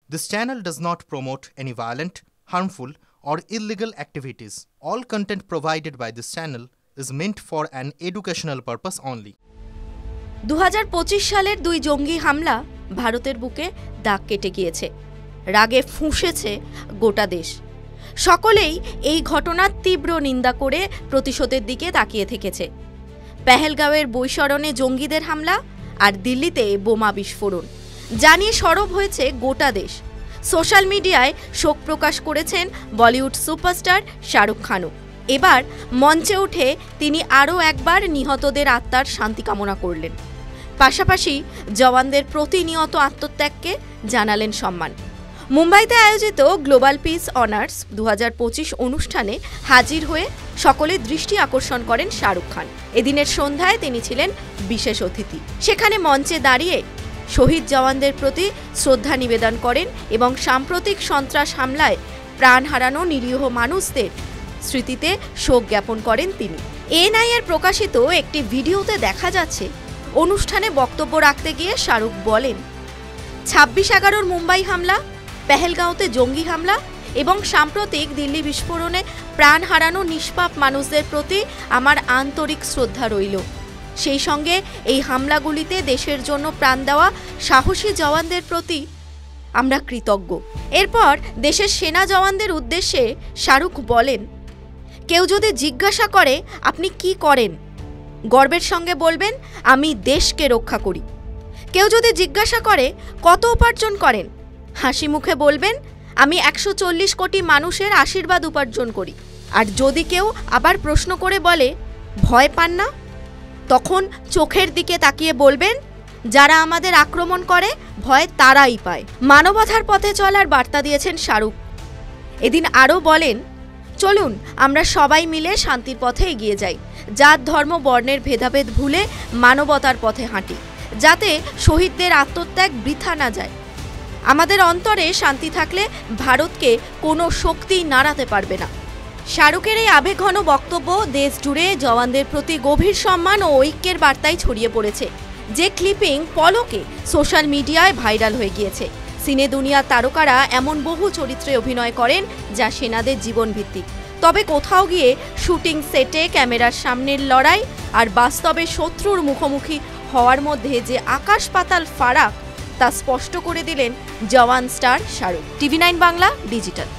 This channel does not promote any violent, harmful, or illegal activities. All content provided by this channel is meant for an educational purpose only. 2025 সালের দুই জঙ্গি হামলা ভারতের বুকে দাগ কেটে গিয়েছে। রাগে ফুঁসেছে গোটা দেশ। সকলেই এই ঘটনার তীব্র নিন্দা করে প্রতিশোধের দিকে তাকিয়ে থেকেছে। পেহেলগাঁওয়ের বৈশরণে জঙ্গিদের হামলা আর দিল্লিতে বোমা বিস্ফোরণ জানিয়ে সরব হয়েছে গোটা দেশ। সোশ্যাল মিডিয়ায় শোক প্রকাশ করেছেন বলিউড সুপারস্টার শাহরুখ খানও। এবার মঞ্চে উঠে তিনি আরও একবার নিহতদের আত্মার শান্তি কামনা করলেন। পাশাপাশি জওয়ানদের প্রতিনিয়ত আত্মত্যাগকে জানালেন সম্মান। মুম্বাইতে আয়োজিত গ্লোবাল পিস অনার্স 2025 অনুষ্ঠানে হাজির হয়ে সকলের দৃষ্টি আকর্ষণ করেন শাহরুখ খান। এদিনের সন্ধ্যায় তিনি ছিলেন বিশেষ অতিথি। সেখানে মঞ্চে দাঁড়িয়ে শহীদ জওয়ানদের প্রতি শ্রদ্ধা নিবেদন করেন এবং সাম্প্রতিক সন্ত্রাস হামলায় প্রাণ হারানো নিরীহ মানুষদের স্মৃতিতে শোক জ্ঞাপন করেন তিনি। এনআইএর প্রকাশিত একটি ভিডিওতে দেখা যাচ্ছে অনুষ্ঠানে বক্তব্য রাখতে গিয়ে শাহরুখ বলেন, 26/11 মুম্বাই হামলা, পেহেলগাঁওতে জঙ্গি হামলা এবং সাম্প্রতিক দিল্লি বিস্ফোরণে প্রাণ হারানো নিষ্পাপ মানুষদের প্রতি আমার আন্তরিক শ্রদ্ধা রইল। সেই সঙ্গে এই হামলাগুলিতে দেশের জন্য প্রাণ দেওয়া সাহসী জওয়ানদের প্রতি আমরা কৃতজ্ঞ। এরপর দেশের সেনা জওয়ানদের উদ্দেশ্যে শাহরুখ বলেন, কেউ যদি জিজ্ঞাসা করে আপনি কি করেন, গর্বের সঙ্গে বলবেন আমি দেশকে রক্ষা করি। কেউ যদি জিজ্ঞাসা করে কত উপার্জন করেন, হাসি মুখে বলবেন আমি 140 কোটি মানুষের আশীর্বাদ উপার্জন করি। আর যদি কেউ আবার প্রশ্ন করে বলে ভয় পান না, তখন চোখের দিকে তাকিয়ে বলবেন যারা আমাদের আক্রমণ করে ভয় তারাই পায়। মানবতার পথে চলার বার্তা দিয়েছেন শাহরুখ। এদিন আরও বলেন, চলুন আমরা সবাই মিলে শান্তির পথে এগিয়ে যাই, জাত ধর্ম বর্ণের ভেদাভেদ ভুলে মানবতার পথে হাঁটি, যাতে শহীদদের আত্মত্যাগ বৃথা না যায়। আমাদের অন্তরে শান্তি থাকলে ভারতকে কোনো শক্তি নাড়াতে পারবে না। শাহরুখের এই আবেগঘন বক্তব্য দেশ জুড়ে জওয়ানদের প্রতি গভীর সম্মান ও ঐক্যের বার্তায় ছড়িয়ে পড়েছে। যে ক্লিপিং পলকে সোশ্যাল মিডিয়ায় ভাইরাল হয়ে গিয়েছে। সিনে দুনিয়ার তারকারা এমন বহু চরিত্রে অভিনয় করেন যা সেনাদের জীবন ভিত্তিক। তবে কোথাও গিয়ে শুটিং সেটে ক্যামেরার সামনের লড়াই আর বাস্তবে শত্রুর মুখোমুখি হওয়ার মধ্যে যে আকাশ পাতাল ফারাক তা স্পষ্ট করে দিলেন Jawan star Shahrukh. TV9 Bangla digital.